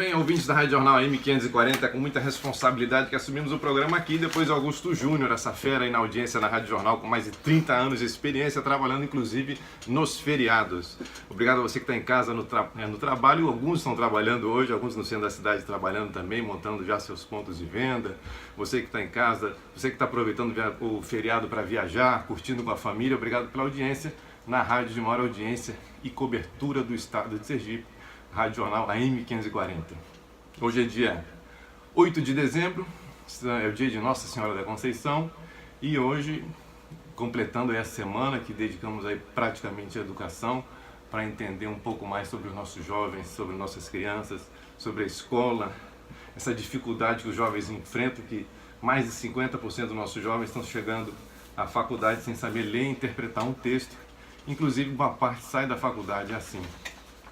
bem, ouvintes da Rádio Jornal AM540, com muita responsabilidade que assumimos o programa aqui, depois Augusto Júnior, essa fera aí na audiência na Rádio Jornal, com mais de 30 anos de experiência, trabalhando inclusive nos feriados. Obrigado a você que está em casa no trabalho, alguns estão trabalhando hoje, alguns no centro da cidade trabalhando também, montando já seus pontos de venda. Você que está em casa, você que está aproveitando o feriado para viajar, curtindo com a família, obrigado pela audiência na rádio de maior audiência e cobertura do estado de Sergipe, Rádio Jornal AM540. Hoje é dia 8 de dezembro, é o dia de Nossa Senhora da Conceição, e hoje, completando essa semana que dedicamos aí praticamente à educação, para entender um pouco mais sobre os nossos jovens, sobre nossas crianças, sobre a escola, essa dificuldade que os jovens enfrentam, que mais de 50% dos nossos jovens estão chegando à faculdade sem saber ler e interpretar um texto, inclusive uma parte sai da faculdade assim.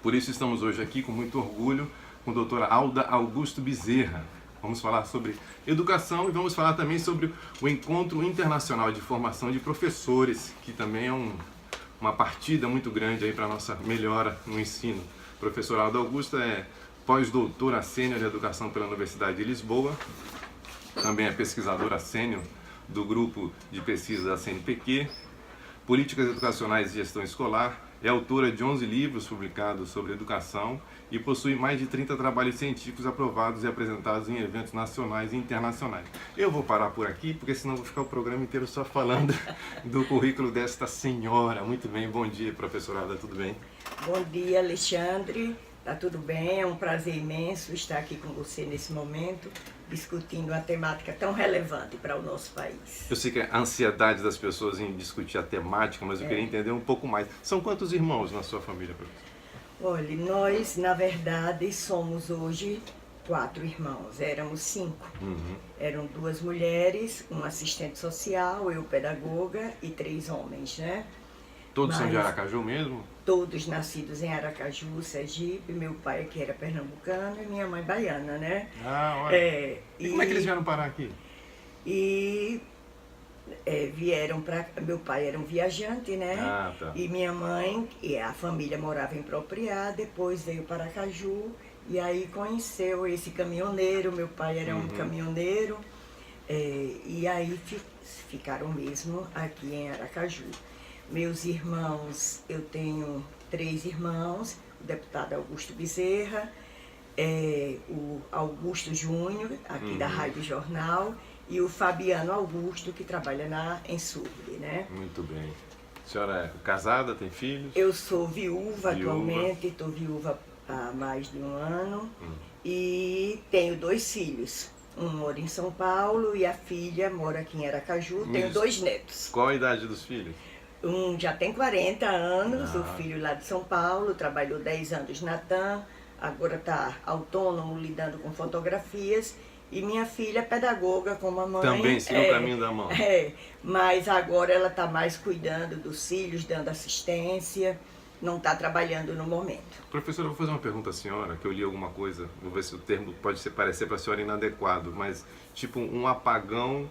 Por isso estamos hoje aqui com muito orgulho com a doutora Alda Augusto Bezerra. Vamos falar sobre educação e vamos falar também sobre o Encontro Internacional de Formação de Professores, que também é uma partida muito grande aí para a nossa melhora no ensino. A professora Alda Augusto é pós-doutora sênior de Educação pela Universidade de Lisboa, também é pesquisadora sênior do grupo de pesquisa da CNPq, Políticas Educacionais e Gestão Escolar, é autora de 11 livros publicados sobre educação e possui mais de 30 trabalhos científicos aprovados e apresentados em eventos nacionais e internacionais. Eu vou parar por aqui, porque senão vou ficar o programa inteiro só falando do currículo desta senhora. Muito bem, bom dia, professora Alda, tudo bem? Bom dia, Alexandre. Tá tudo bem? É um prazer imenso estar aqui com você nesse momento, discutindo uma temática tão relevante para o nosso país. Eu sei que a ansiedade das pessoas em discutir a temática, mas eu queria entender um pouco mais. São quantos irmãos na sua família, professor? Olha, nós, na verdade, somos hoje 4 irmãos. Éramos 5. Eram 2 mulheres, um assistente social, eu pedagoga e 3 homens, né? Todos são de Aracaju mesmo? Todos nascidos em Aracaju, Sergipe. Meu pai aqui era pernambucano e minha mãe baiana, né? Ah, olha. E como é que eles vieram parar aqui? Vieram para... Meu pai era um viajante, né? Ah, tá. E minha mãe, e a família morava em Propriá, depois veio para Aracaju e aí conheceu esse caminhoneiro. Meu pai era um caminhoneiro, e aí ficaram mesmo aqui em Aracaju. Meus irmãos, eu tenho 3 irmãos, o deputado Augusto Bezerra, o Augusto Júnior, aqui da Rádio Jornal, e o Fabiano Augusto, que trabalha na Ensurbe, né? Muito bem. A senhora é casada, tem filhos? Eu sou viúva atualmente, estou viúva há mais de um ano, e tenho 2 filhos. Um mora em São Paulo e a filha mora aqui em Aracaju. Tenho 2 netos. Qual a idade dos filhos? Um já tem 40 anos, o filho lá de São Paulo, trabalhou 10 anos na TAM, agora está autônomo, lidando com fotografias. E minha filha é pedagoga como a mãe. Também seguiu o caminho da mão. Mas agora ela está mais cuidando dos filhos, dando assistência, não está trabalhando no momento. Professora, eu vou fazer uma pergunta à senhora, que eu li alguma coisa, vou ver se o termo pode parecer para a senhora inadequado, mas tipo um apagão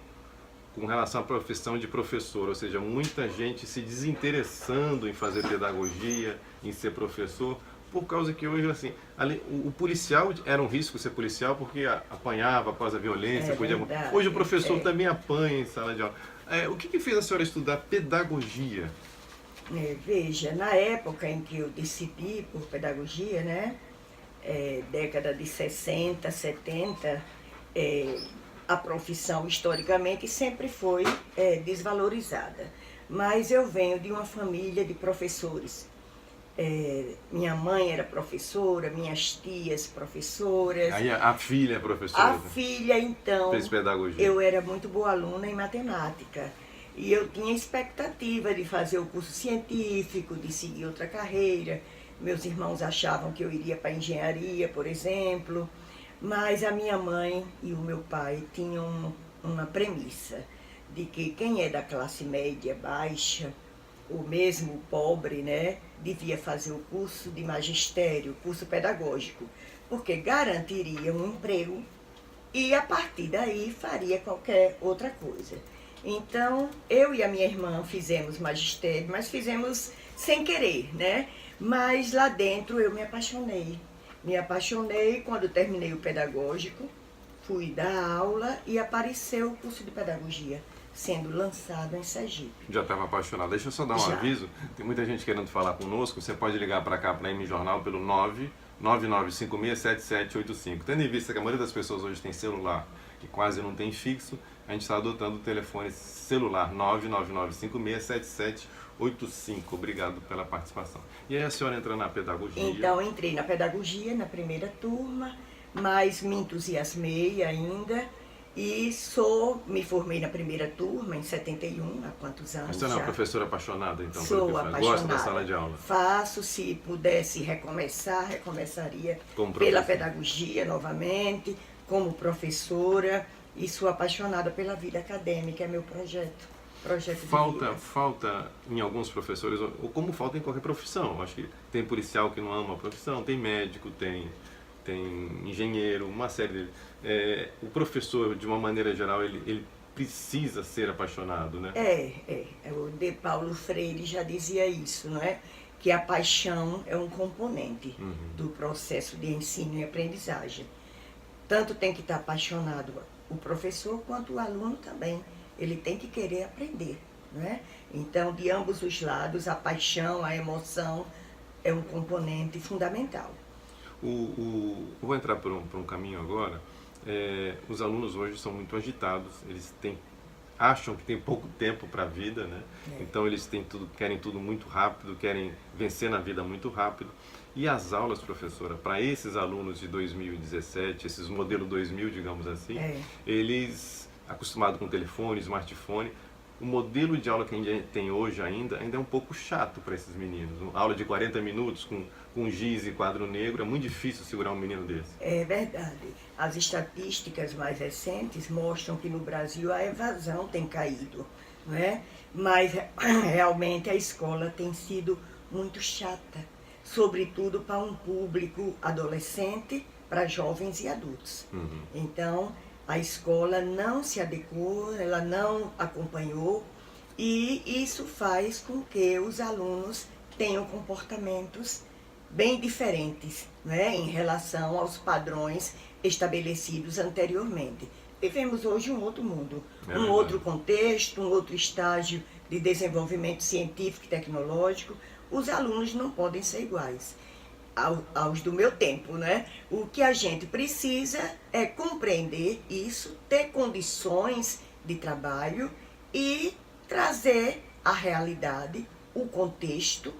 com relação à profissão de professor, ou seja, muita gente se desinteressando em fazer pedagogia, em ser professor, por causa que hoje, assim, o policial era um risco ser policial porque apanhava após a violência. Verdade, hoje o professor também apanha em sala de aula. O que fez a senhora estudar pedagogia? Veja, na época em que eu decidi por pedagogia, né, década de 60, 70, a profissão historicamente sempre foi desvalorizada. Mas eu venho de uma família de professores. Minha mãe era professora, minhas tias professoras. Aí a filha é professora? A filha, então, fez pedagogia. Eu era muito boa aluna em matemática. E eu tinha expectativa de fazer o curso científico, de seguir outra carreira. Meus irmãos achavam que eu iria para engenharia, por exemplo. Mas a minha mãe e o meu pai tinham uma premissa de que quem é da classe média baixa, ou mesmo pobre, né, devia fazer o curso de magistério, curso pedagógico, porque garantiria um emprego e a partir daí faria qualquer outra coisa. Então, eu e a minha irmã fizemos magistério, mas fizemos sem querer, né? Mas lá dentro eu me apaixonei Me apaixonei quando terminei o pedagógico, fui dar aula e apareceu o curso de pedagogia sendo lançado em Sergipe. Já estava apaixonado. Deixa eu só dar um aviso. Tem muita gente querendo falar conosco. Você pode ligar para cá, para a M Jornal, pelo 999567785. Tendo em vista que a maioria das pessoas hoje tem celular e quase não tem fixo, a gente está adotando o telefone celular 999567785. Obrigado pela participação. E aí a senhora entra na pedagogia? Então, entrei na pedagogia, na primeira turma, mas me entusiasmei ainda e me formei na primeira turma, em 71, há quantos anos Você não é uma já? professora apaixonada, então? Sou apaixonada. Gosta da sala de aula? Faço, se pudesse recomeçar, recomeçaria Como pela professora? pedagogia novamente, como professora, e sou apaixonada pela vida acadêmica, é meu projeto de vida. Falta em alguns professores, ou como falta em qualquer profissão. Acho que tem policial que não ama a profissão, tem médico, tem engenheiro, uma série de... o professor, de uma maneira geral, ele precisa ser apaixonado, né? O de Paulo Freire já dizia isso, não é? Que a paixão é um componente do processo de ensino e aprendizagem. Tanto tem que estar apaixonado o professor quanto o aluno também. Ele tem que querer aprender, não é? Então, de ambos os lados, a paixão, a emoção é um componente fundamental. Vou entrar por um caminho agora. Os alunos hoje são muito agitados, eles acham que tem pouco tempo para a vida, né? Então eles querem tudo muito rápido, querem vencer na vida muito rápido. E as aulas, professora, para esses alunos de 2017, esses modelo 2000, digamos assim, eles, acostumados com telefone, smartphone, o modelo de aula que a gente tem hoje ainda é um pouco chato para esses meninos. Uma aula de 40 minutos com giz e quadro negro, é muito difícil segurar um menino desse. É verdade. As estatísticas mais recentes mostram que no Brasil a evasão tem caído, não é? Mas realmente a escola tem sido muito chata, sobretudo para um público adolescente, para jovens e adultos. Então, a escola não se adequou, ela não acompanhou, e isso faz com que os alunos tenham comportamentos bem diferentes, né, em relação aos padrões estabelecidos anteriormente. Vivemos hoje um outro mundo, um outro contexto, um outro estágio de desenvolvimento científico e tecnológico. Os alunos não podem ser iguais aos do meu tempo, né? O que a gente precisa é compreender isso, ter condições de trabalho e trazer a realidade, o contexto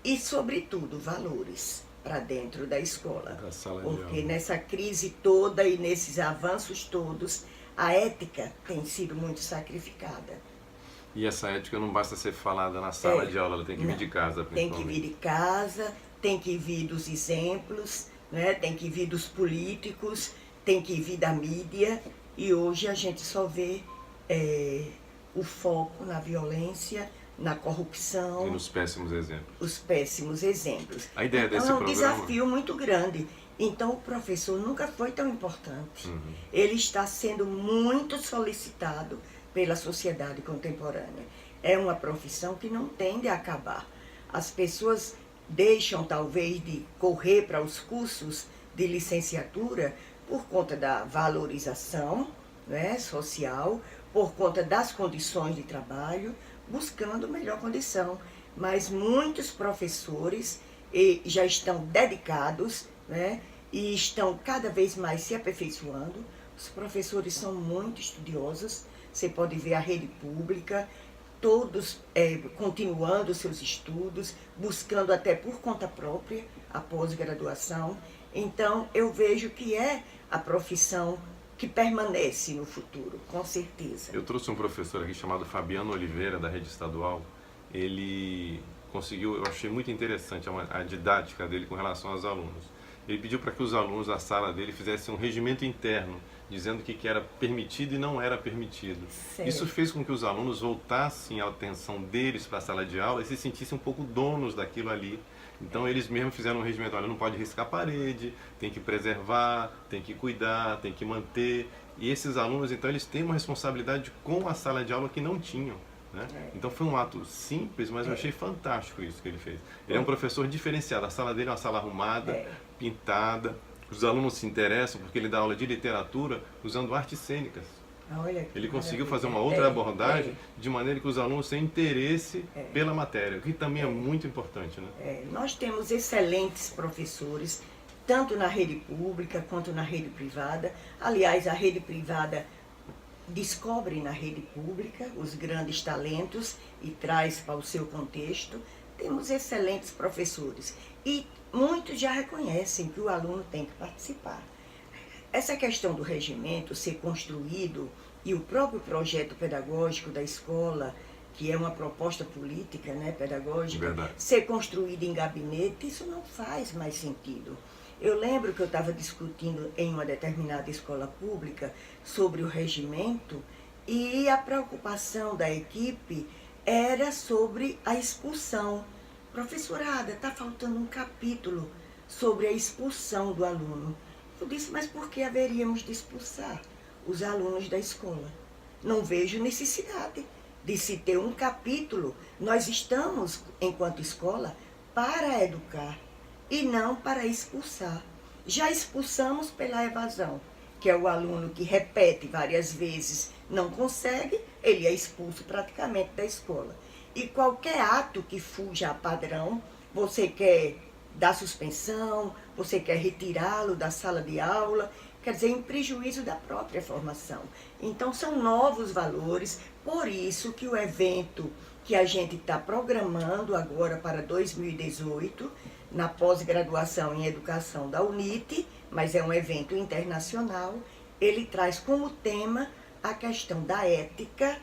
e, sobretudo, valores para dentro da escola. Porque nessa crise toda e nesses avanços todos, a ética tem sido muito sacrificada. E essa ética não basta ser falada na sala de aula, ela tem que vir de casa, principalmente. Tem que vir de casa, tem que vir dos exemplos, né? Tem que vir dos políticos, tem que vir da mídia. E hoje a gente só vê o foco na violência, na corrupção. E nos péssimos exemplos. Os péssimos exemplos. A ideia desse programa... programa... É um desafio muito grande. Então o professor nunca foi tão importante. Ele está sendo muito solicitado pela sociedade contemporânea. É uma profissão que não tende a acabar. As pessoas deixam talvez de correr para os cursos de licenciatura por conta da valorização, né, social, por conta das condições de trabalho, buscando melhor condição. Mas muitos professores já estão dedicados, né, e estão cada vez mais se aperfeiçoando. Os professores são muito estudiosos, você pode ver a rede pública, todos continuando seus estudos, buscando até por conta própria a pós-graduação. Então, eu vejo que é a profissão que permanece no futuro, com certeza. Eu trouxe um professor aqui chamado Fabiano Oliveira, da rede estadual. Ele conseguiu, eu achei muito interessante a didática dele com relação aos alunos. Ele pediu para que os alunos da sala dele fizessem um regimento interno, dizendo o que era permitido e não era permitido. Certo. Isso fez com que os alunos voltassem a atenção deles para a sala de aula e se sentissem um pouco donos daquilo ali. Então eles mesmos fizeram um regimento: olha, não pode riscar a parede, tem que preservar, tem que cuidar, tem que manter. E esses alunos, então, eles têm uma responsabilidade com a sala de aula que não tinham. né? Então foi um ato simples, mas eu achei fantástico isso que ele fez. Ele é um professor diferenciado, a sala dele é uma sala arrumada, pintada, os alunos se interessam porque ele dá aula de literatura usando artes cênicas. Olha, Ele conseguiu fazer uma outra abordagem de maneira que os alunos tenham interesse pela matéria, o que também é muito importante, né? Nós temos excelentes professores, tanto na rede pública quanto na rede privada. Aliás, a rede privada descobre na rede pública os grandes talentos e traz para o seu contexto. Temos excelentes professores e muitos já reconhecem que o aluno tem que participar. Essa questão do regimento ser construído e o próprio projeto pedagógico da escola, que é uma proposta política, né, pedagógica, ser construído em gabinete, isso não faz mais sentido. Eu lembro que eu estava discutindo em uma determinada escola pública sobre o regimento e a preocupação da equipe era sobre a expulsão. Professorada, está faltando um capítulo sobre a expulsão do aluno. Eu disse, mas por que haveríamos de expulsar os alunos da escola? Não vejo necessidade de se ter um capítulo. Nós estamos, enquanto escola, para educar e não para expulsar. Já expulsamos pela evasão, que é o aluno que repete várias vezes, não consegue, ele é expulso praticamente da escola. E qualquer ato que fuja a padrão, você quer dar suspensão, você quer retirá-lo da sala de aula, quer dizer, em prejuízo da própria formação. Então, são novos valores, por isso que o evento que a gente está programando agora para 2018, na pós-graduação em educação da UNIT, mas é um evento internacional, ele traz como tema a questão da ética,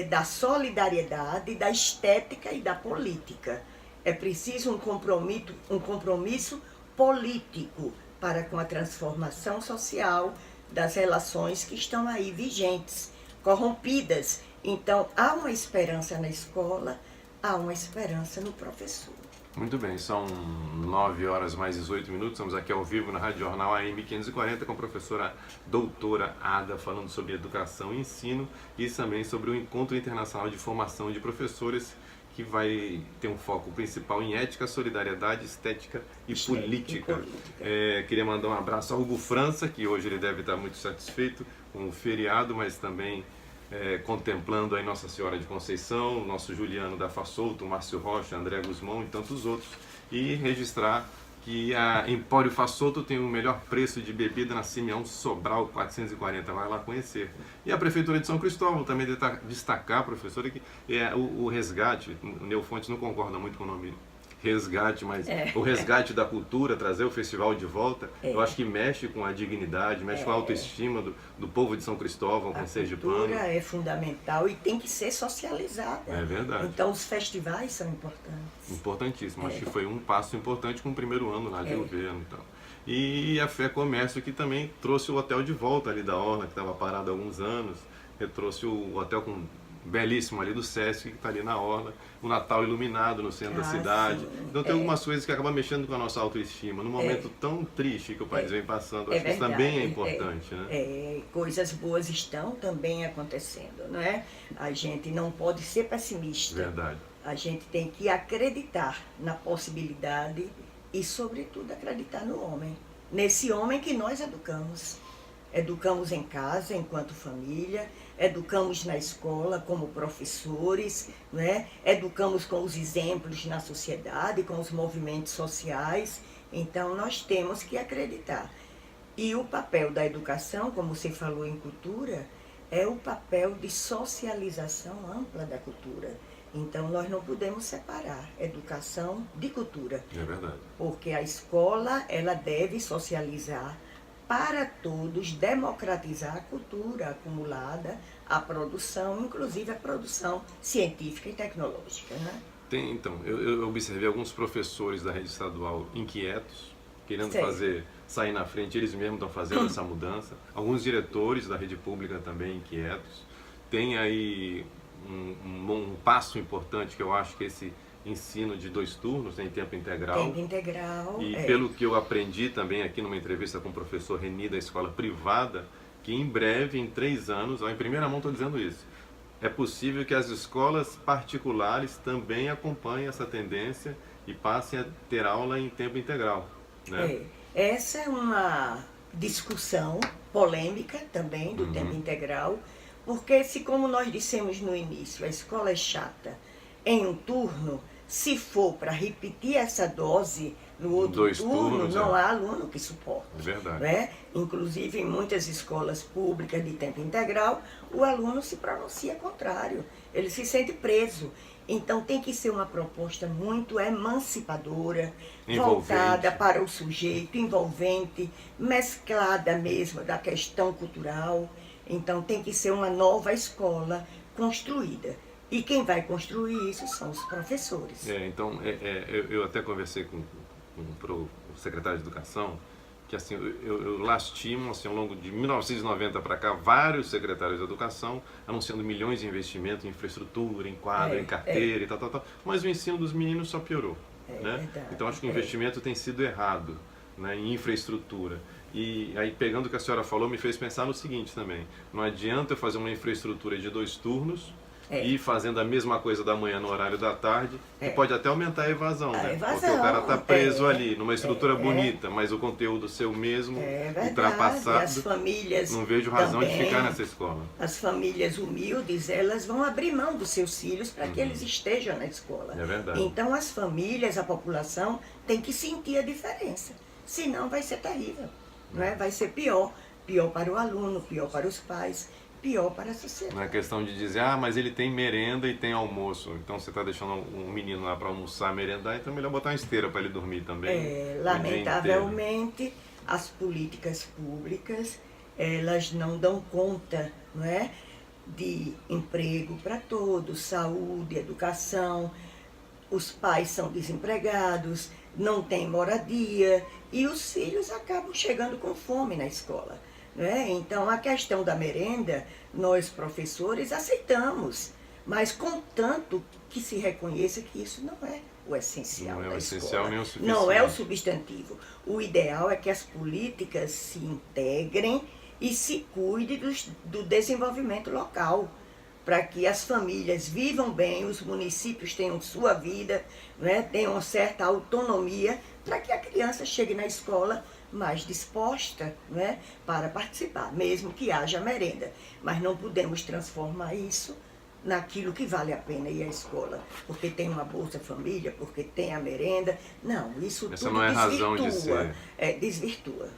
da solidariedade, da estética e da política. É preciso um compromisso político para com a transformação social das relações que estão aí vigentes, corrompidas. Então, há uma esperança na escola, há uma esperança no professor. Muito bem, são 9 horas mais 18 minutos, estamos aqui ao vivo na Rádio Jornal AM 540 com a professora doutora Ada, falando sobre educação e ensino e também sobre o Encontro Internacional de Formação de Professores, que vai ter um foco principal em ética, solidariedade, estética e política. Queria mandar um abraço ao Hugo França, que hoje ele deve estar muito satisfeito com o feriado, mas também contemplando aí Nossa Senhora de Conceição, nosso Juliano da Fassolto, Márcio Rocha, André Guzmão e tantos outros. E registrar que a Empório Fassolto tem o melhor preço de bebida na Simeão Sobral 440, vai lá conhecer. E a Prefeitura de São Cristóvão também destacar, professora, que o resgate, o Neofontes não concorda muito com o nome resgate, mas o resgate da cultura, trazer o festival de volta, eu acho que mexe com a dignidade, mexe com a autoestima do povo de São Cristóvão, com sergipano. A cultura é fundamental e tem que ser socializada. É verdade. Então os festivais são importantes. Importantíssimo, acho que foi um passo importante com o primeiro ano lá de governo e tal. E a Fé Comércio, que também trouxe o hotel de volta ali da Orla, que estava parado há alguns anos, trouxe o hotel belíssimo ali do Sesc, que está ali na Orla, o Natal iluminado no centro da cidade. Sim. Então tem algumas coisas que acabam mexendo com a nossa autoestima. Num momento tão triste que o país vem passando, acho que isso também é importante, né? Coisas boas estão também acontecendo, não é? A gente não pode ser pessimista. Verdade. A gente tem que acreditar na possibilidade e, sobretudo, acreditar no homem. Nesse homem que nós educamos. Educamos em casa, enquanto família, educamos na escola como professores, né? Educamos com os exemplos na sociedade, com os movimentos sociais. Então, nós temos que acreditar. E o papel da educação, como você falou em cultura, é o papel de socialização ampla da cultura. Então, nós não podemos separar educação de cultura. É verdade. Porque a escola, ela deve socializar para todos, democratizar a cultura acumulada, a produção, inclusive a produção científica e tecnológica, né? Então, eu observei alguns professores da rede estadual inquietos, querendo sair na frente, eles mesmos estão fazendo essa mudança. Alguns diretores da rede pública também inquietos. Tem aí um passo importante que eu acho que esse ensino de 2 turnos, em tempo integral. Tempo integral. E pelo que eu aprendi também aqui numa entrevista com o professor Reni da escola privada, que em breve, em 3 anos, em primeira mão estou dizendo isso, é possível que as escolas particulares também acompanhem essa tendência e passem a ter aula em tempo integral, né? Essa é uma discussão polêmica também do tempo integral, porque se, como nós dissemos no início, a escola é chata em um turno, se for para repetir essa dose no outro Dois turno, turnos, não há aluno que suporte. É verdade. Né? Inclusive, em muitas escolas públicas de tempo integral, o aluno se pronuncia contrário, ele se sente preso. Então, tem que ser uma proposta muito emancipadora, voltada para o sujeito, envolvente, mesclada mesmo da questão cultural. Então, tem que ser uma nova escola construída. E quem vai construir isso são os professores. Então, eu até conversei com o secretário de Educação, que assim, eu lastimo, assim, ao longo de 1990 para cá, vários secretários de Educação anunciando milhões de investimento em infraestrutura, em quadra, em carteira e tal. Mas o ensino dos meninos só piorou. Né? Verdade, então, acho que o investimento tem sido errado, né, em infraestrutura. E aí, pegando o que a senhora falou, me fez pensar no seguinte também. Não adianta eu fazer uma infraestrutura de 2 turnos e fazendo a mesma coisa da manhã no horário da tarde, que pode até aumentar a evasão, né? Evasão, porque o cara está preso ali, numa estrutura bonita, mas o conteúdo seu mesmo, ultrapassado. As famílias não vejo razão também, de ficar nessa escola. As famílias humildes, elas vão abrir mão dos seus filhos para que eles estejam na escola. É verdade. Então as famílias, a população, tem que sentir a diferença. Senão vai ser terrível. Não é? Vai ser pior. Pior para o aluno, pior para os pais, pior para a sociedade. Não é questão de dizer, mas ele tem merenda e tem almoço. Então você está deixando um menino lá para almoçar, merendar, então é melhor botar uma esteira para ele dormir também. Lamentavelmente, as políticas públicas, elas não dão conta, não é, de emprego para todos, saúde, educação. Os pais são desempregados, não têm moradia e os filhos acabam chegando com fome na escola. Né? Então, a questão da merenda, nós professores aceitamos, mas contanto que se reconheça que isso não é o essencial da escola. Nem o suficiente. Não é o substantivo. O ideal é que as políticas se integrem e se cuidem do desenvolvimento local, para que as famílias vivam bem, os municípios tenham sua vida, né? Tenham certa autonomia, para que a criança chegue na escola mais disposta, né, para participar, mesmo que haja merenda. Mas não podemos transformar isso naquilo que vale a pena ir à escola, porque tem uma Bolsa Família, porque tem a merenda. Não, isso essa tudo não é desvirtua. Razão de ser. Desvirtua.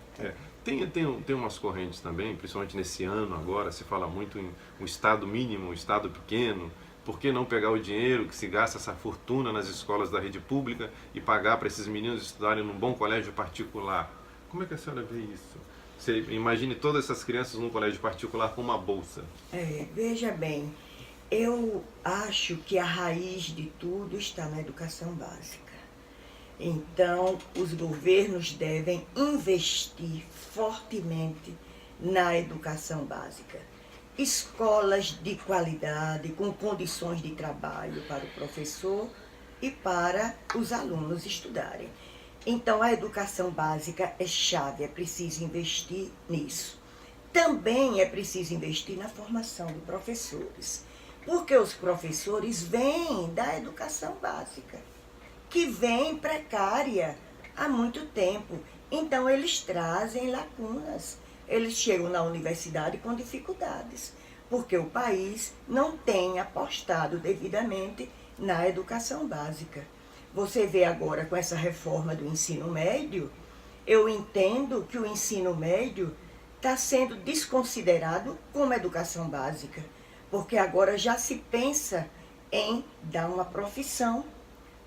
Tem umas correntes também, principalmente nesse ano agora, se fala muito em um Estado mínimo, um Estado pequeno. Por que não pegar o dinheiro que se gasta essa fortuna nas escolas da rede pública e pagar para esses meninos estudarem num bom colégio particular? Como é que a senhora vê isso? Você imagine todas essas crianças num colégio particular com uma bolsa. Veja bem, eu acho que a raiz de tudo está na educação básica. Então, os governos devem investir fortemente na educação básica. Escolas de qualidade, com condições de trabalho para o professor e para os alunos estudarem. Então, a educação básica é chave, é preciso investir nisso. Também é preciso investir na formação de professores, porque os professores vêm da educação básica, que vem precária há muito tempo. Então, eles trazem lacunas. Eles chegam na universidade com dificuldades, porque o país não tem apostado devidamente na educação básica. Você vê agora com essa reforma do ensino médio, eu entendo que o ensino médio está sendo desconsiderado como educação básica, porque agora já se pensa em dar uma profissão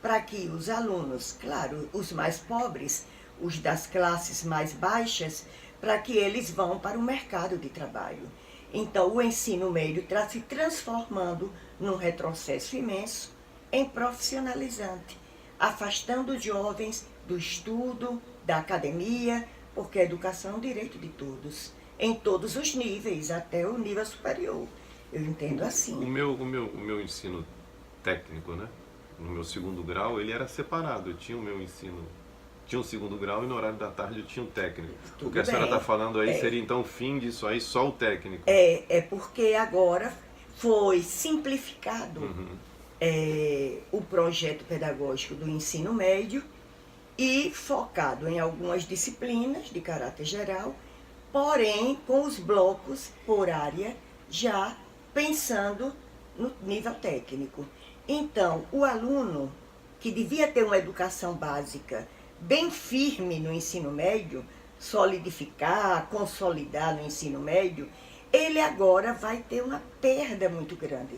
para que os alunos, claro, os mais pobres, os das classes mais baixas, para que eles vão para o mercado de trabalho. Então, o ensino médio está se transformando num retrocesso imenso em profissionalizante, afastando os jovens do estudo, da academia, porque a educação é um direito de todos, em todos os níveis, até o nível superior. Eu entendo assim. O meu ensino técnico, né? No meu segundo grau, ele era separado. Eu tinha o meu ensino, tinha um segundo grau e no horário da tarde eu tinha um técnico. O que a senhora está falando aí seria então o fim disso aí, só o técnico. É porque agora foi simplificado o projeto pedagógico do ensino médio e focado em algumas disciplinas de caráter geral, porém com os blocos por área já pensando no nível técnico. Então, o aluno que devia ter uma educação básica bem firme no ensino médio, solidificar, consolidar no ensino médio, ele agora vai ter uma perda muito grande,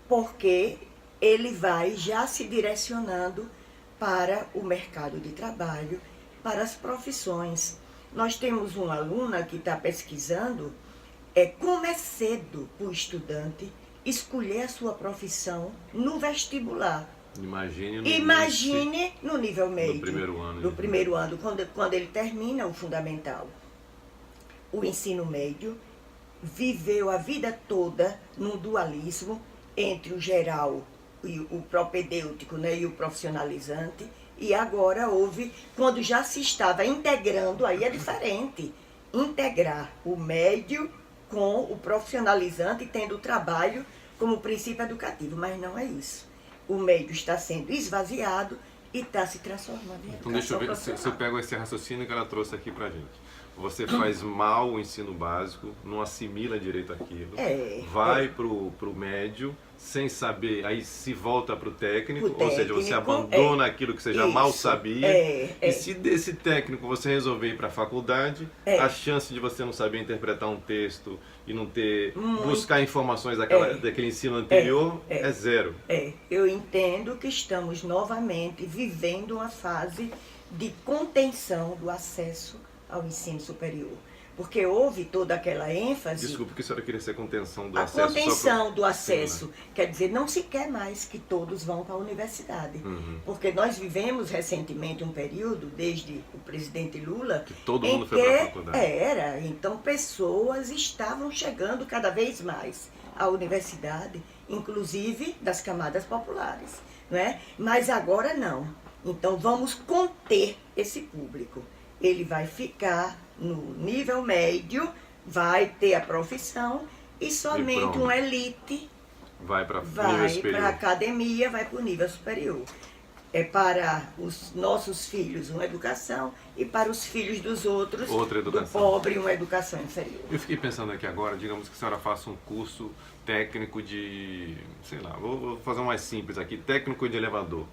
porque ele vai já se direcionando para o mercado de trabalho, para as profissões. Nós temos uma aluna que está pesquisando como é cedo para o estudante escolher a sua profissão no vestibular. Imagine no nível médio. No primeiro ano, quando ele termina o fundamental. O ensino médio viveu a vida toda num dualismo entre o geral e o propedêutico, né, e o profissionalizante, e agora houve, quando já se estava integrando, aí é diferente, integrar o médio com o profissionalizante, tendo o trabalho como princípio educativo, mas não é isso. O médio está sendo esvaziado e está se transformando em educação. Então deixa eu ver se eu pego esse raciocínio que ela trouxe aqui pra gente. Você faz mal o ensino básico, não assimila direito aquilo, vai pro médio, sem saber, aí se volta pro técnico, ou seja, você abandona aquilo que você já mal sabia. E se desse técnico você resolver ir para a faculdade, a chance de você não saber interpretar um texto e não ter, buscar informações daquele ensino anterior é zero. Eu entendo que estamos novamente vivendo uma fase de contenção do acesso ao ensino superior. Porque houve toda aquela ênfase... Desculpa, que a senhora queria ser contenção do acesso? A contenção do acesso, quer dizer, não se quer mais que todos vão para a universidade. Porque nós vivemos recentemente um período, desde o presidente Lula... Que todo mundo foi para a faculdade. Então pessoas estavam chegando cada vez mais à universidade, inclusive das camadas populares, não é? Mas agora não. Então vamos conter esse público. Ele vai ficar no nível médio, vai ter a profissão e somente uma elite vai para a academia, vai para o nível superior. É para os nossos filhos uma educação e para os filhos dos outros, do pobre, uma educação inferior. Eu fiquei pensando aqui agora, digamos que a senhora faça um curso técnico de, sei lá, vou fazer um mais simples aqui, técnico de elevador.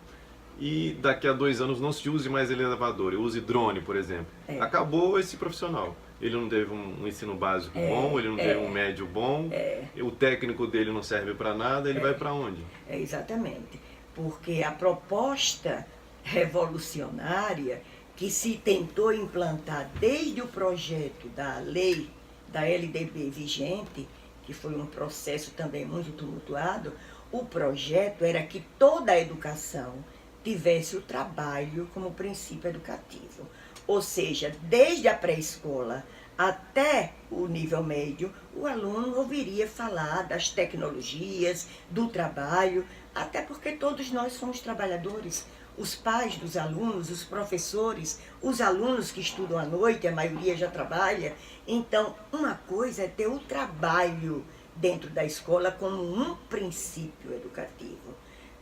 E daqui a 2 anos não se use mais elevador, use drone, por exemplo. Acabou esse profissional. Ele não teve um ensino básico bom, ele não teve um médio bom, o técnico dele não serve para nada, ele vai para onde? Exatamente. Porque a proposta revolucionária que se tentou implantar desde o projeto da lei da LDB vigente, que foi um processo também muito tumultuado, o projeto era que toda a educação tivesse o trabalho como princípio educativo. Ou seja, desde a pré-escola até o nível médio, o aluno ouviria falar das tecnologias, do trabalho, até porque todos nós somos trabalhadores. Os pais dos alunos, os professores, os alunos que estudam à noite, a maioria já trabalha. Então, uma coisa é ter o trabalho dentro da escola como um princípio educativo,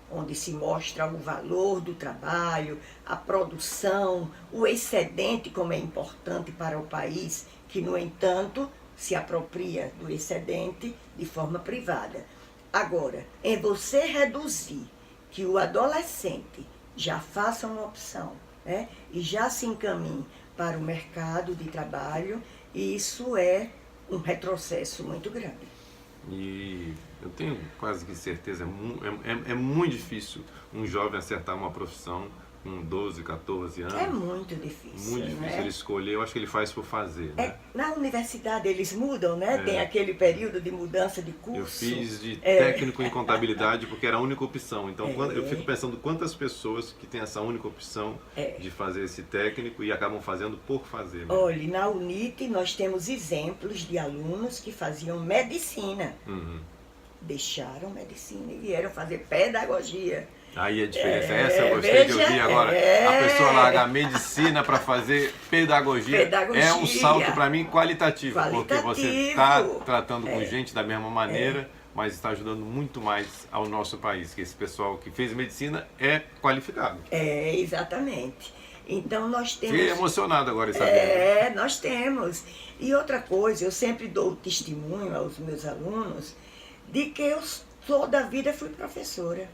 onde se mostra o valor do trabalho, a produção, o excedente, como é importante para o país, que, no entanto, se apropria do excedente de forma privada. Agora, em você reduzir que o adolescente já faça uma opção, né, e já se encaminhe para o mercado de trabalho, isso é um retrocesso muito grande. E eu tenho quase que certeza, é muito difícil um jovem acertar uma profissão com 12, 14 anos. É muito difícil. Muito difícil, né? Ele escolher, eu acho que ele faz por fazer, né? Na universidade eles mudam, né? Tem aquele período de mudança de curso. Eu fiz de técnico em contabilidade porque era a única opção. Então eu fico pensando quantas pessoas que têm essa única opção de fazer esse técnico e acabam fazendo por fazer. Né? Olha, na UNIT nós temos exemplos de alunos que faziam medicina. Deixaram medicina e vieram fazer pedagogia. Aí a diferença é essa, eu gostei de ouvir agora. A pessoa larga a medicina para fazer pedagogia. É um salto para mim qualitativo, porque você está tratando com gente da mesma maneira, mas está ajudando muito mais ao nosso país, que esse pessoal que fez medicina é qualificado. Exatamente. Então nós temos... Fiquei emocionado agora em saber. Nós temos. E outra coisa, eu sempre dou testemunho aos meus alunos de que eu toda a vida fui professora.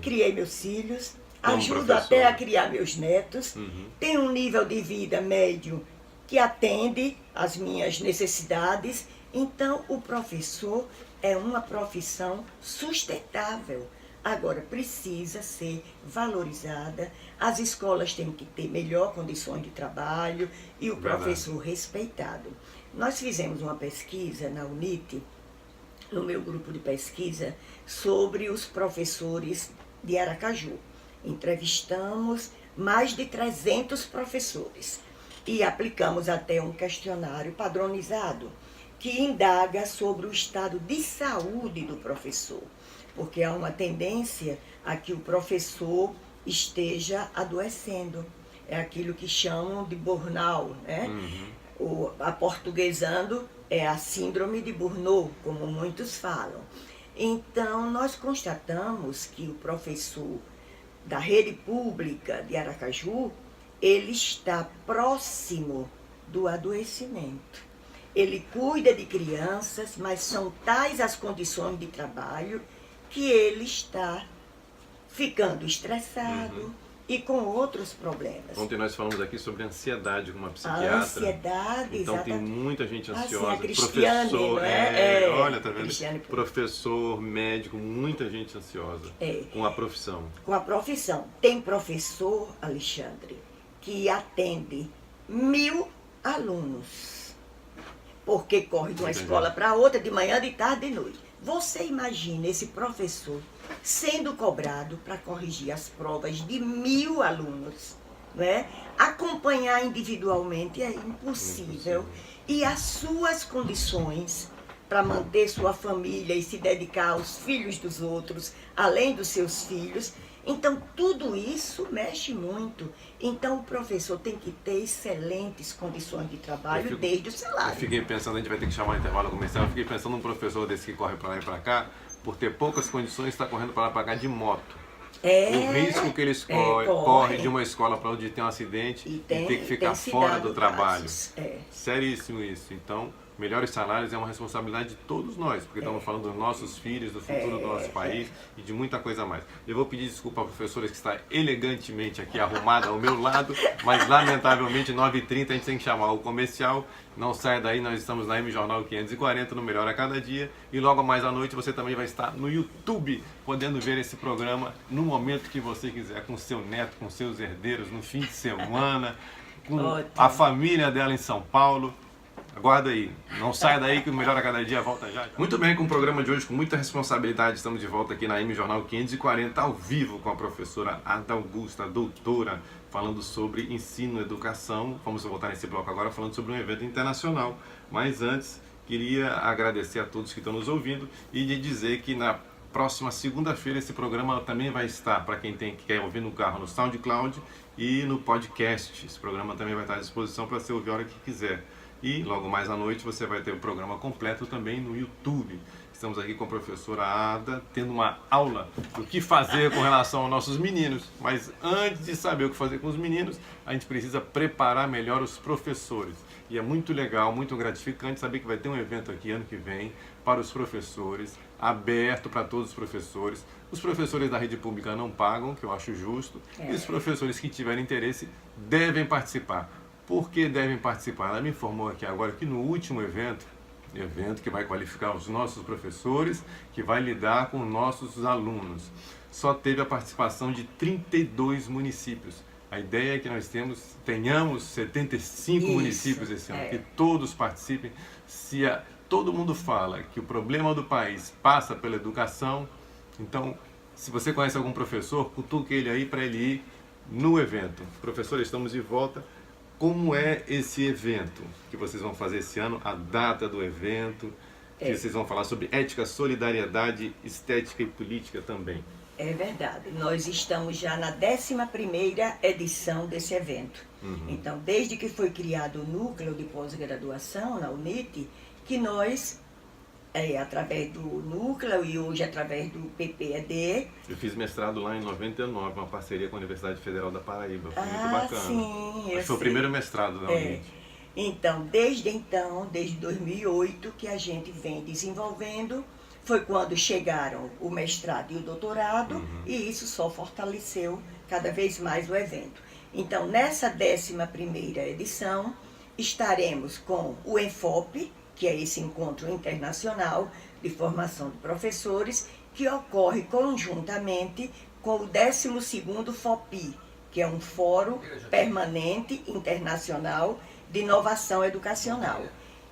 Criei meus filhos, ajudo até a criar meus netos, tenho um nível de vida médio que atende às minhas necessidades. Então, o professor é uma profissão sustentável. Agora, precisa ser valorizada, as escolas têm que ter melhor condições de trabalho e o professor respeitado. Nós fizemos uma pesquisa na UNIT, no meu grupo de pesquisa, sobre os professores de Aracaju. Entrevistamos mais de 300 professores e aplicamos até um questionário padronizado que indaga sobre o estado de saúde do professor, porque há uma tendência a que o professor esteja adoecendo. É aquilo que chamam de burnout, né? Aportuguesando, é a síndrome de Burnout, como muitos falam. Então, nós constatamos que o professor da rede pública de Aracaju, ele está próximo do adoecimento. Ele cuida de crianças, mas são tais as condições de trabalho que ele está ficando estressado e com outros problemas. Ontem nós falamos aqui sobre ansiedade com uma psiquiatra. A ansiedade, então exatamente. Tem muita gente ansiosa. Assim, a Cristiane, professor, olha, tá vendo? Cristiane. Professor, médico, muita gente ansiosa com a profissão. Com a profissão. Tem professor, Alexandre, que atende 1000 alunos, porque corre de uma escola para outra, de manhã, de tarde, de noite. Você imagina esse professor sendo cobrado para corrigir as provas de 1000 alunos, né? Acompanhar individualmente é impossível. E as suas condições para manter sua família e se dedicar aos filhos dos outros, além dos seus filhos. Então, tudo isso mexe muito. Então, o professor tem que ter excelentes condições de trabalho desde o salário. Eu fiquei pensando, a gente vai ter que chamar o intervalo comercial, eu fiquei pensando num professor desse que corre para lá e para cá, por ter poucas condições, está correndo para lá e para cá de moto. O risco que eles correm de uma escola para onde tem um acidente e ter que ficar fora do trabalho. Seríssimo isso. Então, melhores salários é uma responsabilidade de todos nós, porque estamos falando dos nossos filhos, do futuro do nosso país e de muita coisa mais. Eu vou pedir desculpa à professora que está elegantemente aqui arrumada ao meu lado, mas lamentavelmente 9h30 a gente tem que chamar o comercial. Não saia daí, nós estamos na M Jornal 540, no Melhor a Cada Dia. E logo mais à noite você também vai estar no YouTube, podendo ver esse programa no momento que você quiser, com seu neto, com seus herdeiros, no fim de semana, com a família dela em São Paulo. Aguarda aí, não saia daí que o Melhor a Cada Dia volta já. Muito bem, com o programa de hoje, com muita responsabilidade, estamos de volta aqui na M Jornal 540, ao vivo com a professora Ada Augusta, a doutora, falando sobre ensino, educação. Vamos voltar nesse bloco agora falando sobre um evento internacional. Mas antes, queria agradecer a todos que estão nos ouvindo e de dizer que na próxima segunda-feira esse programa também vai estar, para quem quer ouvir no carro, no SoundCloud e no podcast. Esse programa também vai estar à disposição para você ouvir a hora que quiser. E logo mais à noite você vai ter o programa completo também no YouTube. Estamos aqui com a professora Ada, tendo uma aula do que fazer com relação aos nossos meninos. Mas antes de saber o que fazer com os meninos, a gente precisa preparar melhor os professores. E é muito legal, muito gratificante saber que vai ter um evento aqui ano que vem para os professores, aberto para todos os professores. Os professores da rede pública não pagam, que eu acho justo, e os professores que tiverem interesse devem participar. Por que devem participar? Ela me informou aqui agora que no último evento que vai qualificar os nossos professores, que vai lidar com nossos alunos, só teve a participação de 32 municípios. A ideia é que nós tenhamos 75 municípios esse ano, que todos participem. Todo mundo fala que o problema do país passa pela educação, então, se você conhece algum professor, cutuque ele aí para ele ir no evento. Professor, estamos de volta. Como é esse evento que vocês vão fazer esse ano, a data do evento, que vocês vão falar sobre ética, solidariedade, estética e política também? É verdade, nós estamos já na 11ª edição desse evento. Então, desde que foi criado o núcleo de pós-graduação na UNIT, que nós através do núcleo e hoje através do PPED. Eu fiz mestrado lá em 99, uma parceria com a Universidade Federal da Paraíba. Foi muito bacana. Sim, Foi o primeiro mestrado da UNIT. Então, desde 2008 que a gente vem desenvolvendo, foi quando chegaram o mestrado e o doutorado, e isso só fortaleceu cada vez mais o evento. Então, nessa 11ª edição, estaremos com o ENFOP, que é esse Encontro Internacional de Formação de Professores, que ocorre conjuntamente com o 12º FOPI, que é um Fórum Permanente Internacional de Inovação Educacional.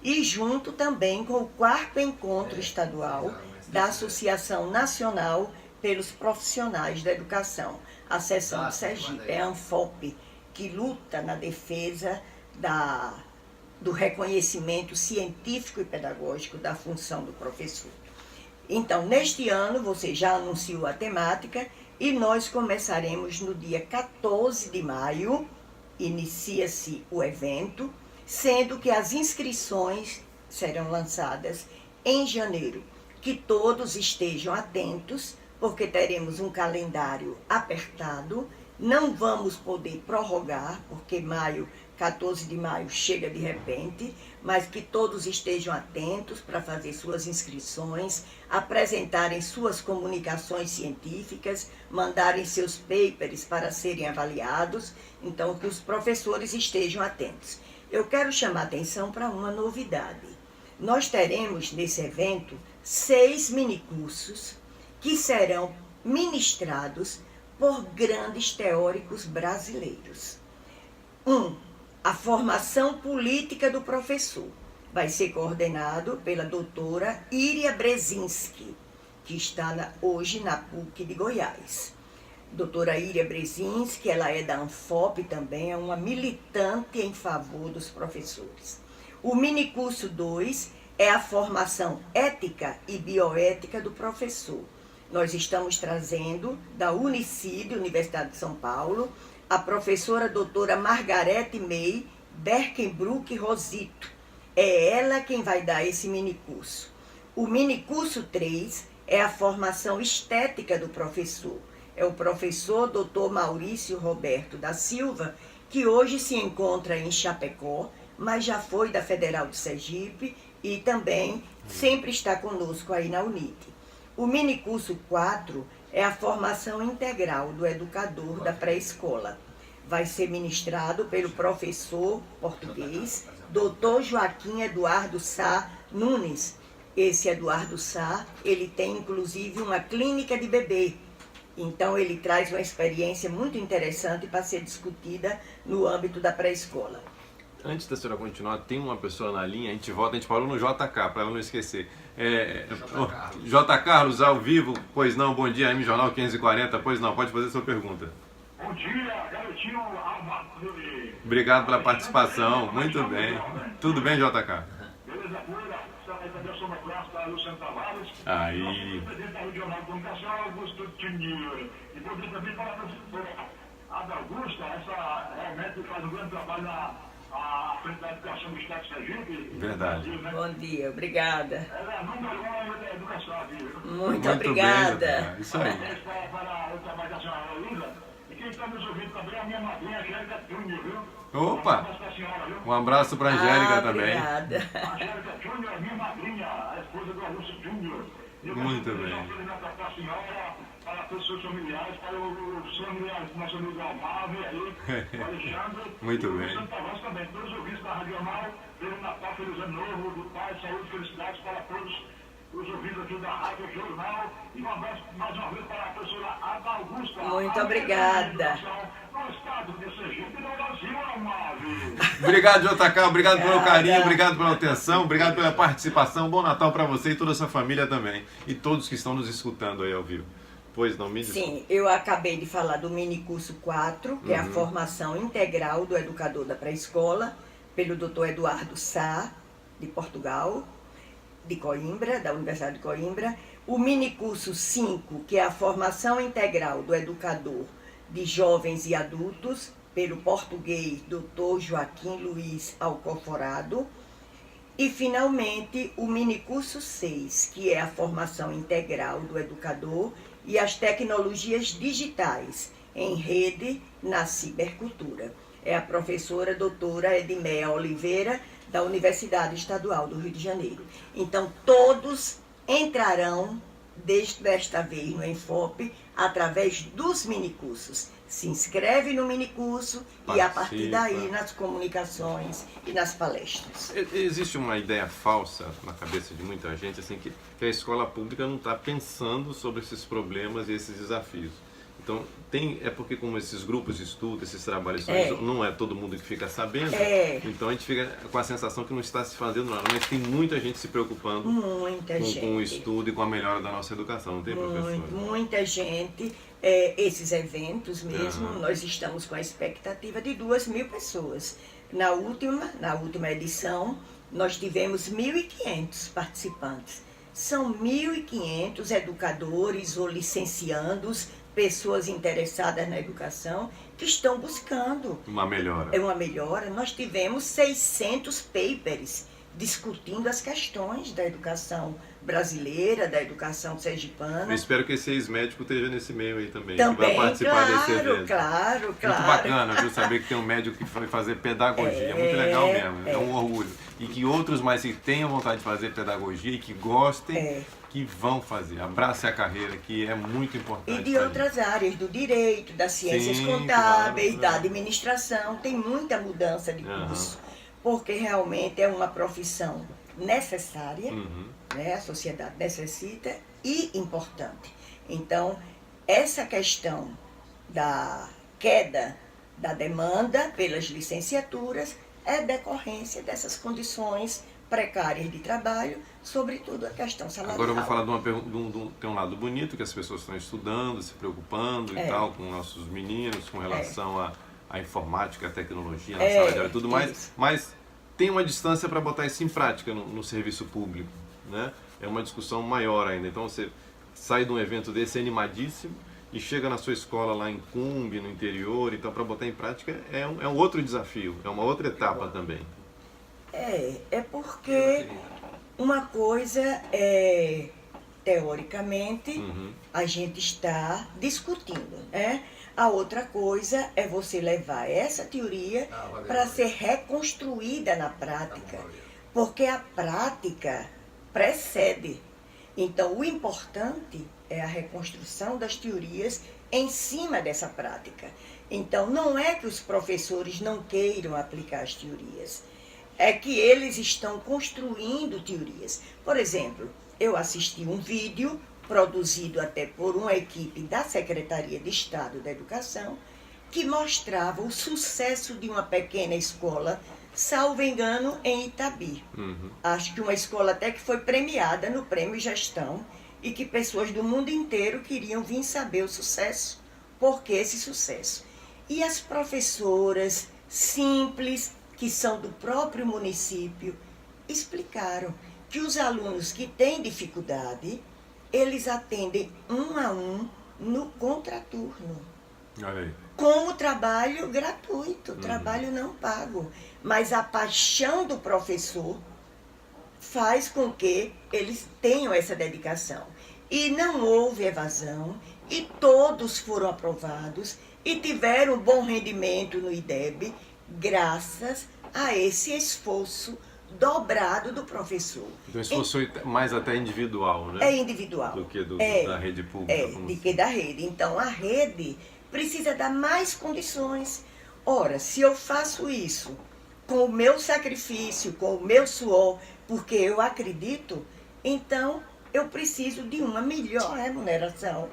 E junto também com o 4º Encontro Estadual da Associação Nacional pelos Profissionais da Educação, a seção de Sergipe, é a ANFOP, que luta na defesa do reconhecimento científico e pedagógico da função do professor. Então, neste ano, você já anunciou a temática e nós começaremos no dia 14 de maio, inicia-se o evento, sendo que as inscrições serão lançadas em janeiro. Que todos estejam atentos, porque teremos um calendário apertado, não vamos poder prorrogar, porque 14 de maio chega de repente, mas que todos estejam atentos para fazer suas inscrições, apresentarem suas comunicações científicas, mandarem seus papers para serem avaliados, então que os professores estejam atentos. Eu quero chamar a atenção para uma novidade. Nós teremos nesse evento 6 minicursos que serão ministrados por grandes teóricos brasileiros. A formação política do professor vai ser coordenado pela doutora Iria Brzezinski, que está hoje na PUC de Goiás. Doutora Iria Brzezinski, ela é da ANFOP também, é uma militante em favor dos professores. O minicurso 2 é a formação ética e bioética do professor. Nós estamos trazendo da Unicid, Universidade de São Paulo, a professora doutora Margarete May Berkenbruck Rosito. É ela quem vai dar esse minicurso. O minicurso 3 é a formação estética do professor. É o professor doutor Maurício Roberto da Silva, que hoje se encontra em Chapecó, mas já foi da Federal de Sergipe e também sempre está conosco aí na UNIT. O minicurso 4 é a formação integral do educador da pré-escola. Vai ser ministrado pelo professor português, doutor Joaquim Eduardo Sá Nunes. Esse Eduardo Sá, ele tem inclusive uma clínica de bebê. Então ele traz uma experiência muito interessante para ser discutida no âmbito da pré-escola. Antes da senhora continuar, tem uma pessoa na linha, a gente parou no JK, para ela não esquecer. J. Carlos, ao vivo, pois não, bom dia, M Jornal 540, pois não, pode fazer sua pergunta. Bom dia, garotinho. Obrigado pela participação, muito bem. Tudo bem, JK? Beleza pura, cadê a sua abraço para Luciano Tavares? Aí. Presidente da Regional de Comunicação, Augusto Tinir. E poder também falar para a professora Ada Augusta, essa realmente faz um grande trabalho à frente da educação do Estado de Sergipe. Verdade. Brasil, né? Bom dia, obrigada. Ela é a número 1 da educação aqui, viu? Muito obrigada. Bem, isso aí. Parabéns para o trabalho da senhora Luísa. E quem está nos ouvindo também é a minha madrinha, Angélica Júnior, viu? Opa! Um abraço para a senhora, viu? Um abraço para a Angélica também. Obrigada. A Angélica Júnior é minha madrinha, a esposa do Augusto Júnior. Muito bem. Para a senhora, para todos os seus familiares, para os familiares do nosso amigo Almave, aí, o Alexandre. Muito e bem. o Santo Tavares também. Todos os ouvintes da Regional, pelo Natal, feliz ano novo, do Pai, saúde e felicidades para todos os ouvintes aqui da Rádio Jornal. E um abraço mais uma vez para a professora Ada Augusta. Muito obrigada. No estado de Sergipe e no Brasil, Almave. Obrigado, JK, obrigado pelo carinho, obrigado pela atenção, obrigado pela participação. Bom Natal para você e toda a sua família também. E todos que estão nos escutando aí ao vivo. Pois não, me diz. Sim, eu acabei de falar do minicurso 4, que é a formação integral do educador da pré-escola, pelo Dr. Eduardo Sá, de Portugal, de Coimbra, da Universidade de Coimbra. O minicurso 5, que é a formação integral do educador de jovens e adultos, pelo português Dr. Joaquim Luiz Alcoforado. E, finalmente, o minicurso 6, que é a formação integral do educador e as tecnologias digitais em rede na cibercultura. É a professora doutora Edmeia Oliveira, da Universidade Estadual do Rio de Janeiro. Então, todos entrarão desta vez no Enfope através dos minicursos. Se inscreve no minicurso e a partir daí nas comunicações e nas palestras. Existe uma ideia falsa na cabeça de muita gente assim que a escola pública não está pensando sobre esses problemas e esses desafios. Então, é porque como esses grupos de estudo, esses trabalhos, não é todo mundo que fica sabendo, então a gente fica com a sensação que não está se fazendo nada, mas tem muita gente se preocupando com o estudo e com a melhora da nossa educação, não tem, professor? Muita gente, esses eventos mesmo, nós estamos com a expectativa de 2.000 pessoas. Na última edição, nós tivemos 1.500 participantes. São 1.500 educadores ou licenciandos, pessoas interessadas na educação, que estão buscando uma melhora. Uma melhora. Nós tivemos 600 papers discutindo as questões da educação brasileira, da educação sergipana. Eu espero que esse ex-médico esteja nesse meio aí também, que vai participar desse evento. Claro. Muito bacana, viu, saber que tem um médico que foi fazer pedagogia, muito legal mesmo, é um orgulho. E que outros mais que tenham vontade de fazer pedagogia e que gostem, que vão fazer. Abrace a carreira, que é muito importante. E de outras áreas, do direito, das ciências contábeis, da administração, tem muita mudança de curso, porque realmente é uma profissão necessária, né? A sociedade necessita e importante. Então, essa questão da queda da demanda pelas licenciaturas é decorrência dessas condições precárias de trabalho, sobretudo a questão salarial. Agora eu vou falar tem um lado bonito, que as pessoas estão estudando, se preocupando e tal, com nossos meninos, com relação à informática, à tecnologia, na sala de aula e tudo mais, mas tem uma distância para botar isso em prática no serviço público, né? É uma discussão maior ainda. Então você sai de um evento desse animadíssimo e chega na sua escola lá em Cumbe, no interior, então para botar em prática é um outro desafio, é uma outra etapa também. É porque uma coisa é, teoricamente, a gente está discutindo, né? A outra coisa é você levar essa teoria para ser reconstruída na prática, porque a prática precede. Então, o importante é a reconstrução das teorias em cima dessa prática. Então, não é que os professores não queiram aplicar as teorias, é que eles estão construindo teorias. Por exemplo, eu assisti um vídeo produzido até por uma equipe da Secretaria de Estado da Educação, que mostrava o sucesso de uma pequena escola, salvo engano, em Itabi. Acho que uma escola até que foi premiada no Prêmio Gestão e que pessoas do mundo inteiro queriam vir saber o sucesso. Por que esse sucesso? E as professoras simples, que são do próprio município, explicaram que os alunos que têm dificuldade, eles atendem 1 a 1 no contraturno. Olha aí. Como trabalho gratuito, trabalho não pago. Mas a paixão do professor faz com que eles tenham essa dedicação. E não houve evasão, e todos foram aprovados, e tiveram bom rendimento no IDEB, graças a esse esforço dobrado do professor. Então esse esforço foi mais até individual, né? É individual. Do que da rede pública. Do que da rede. Então a rede precisa dar mais condições. Ora, se eu faço isso com o meu sacrifício, com o meu suor, porque eu acredito, então eu preciso de uma melhor remuneração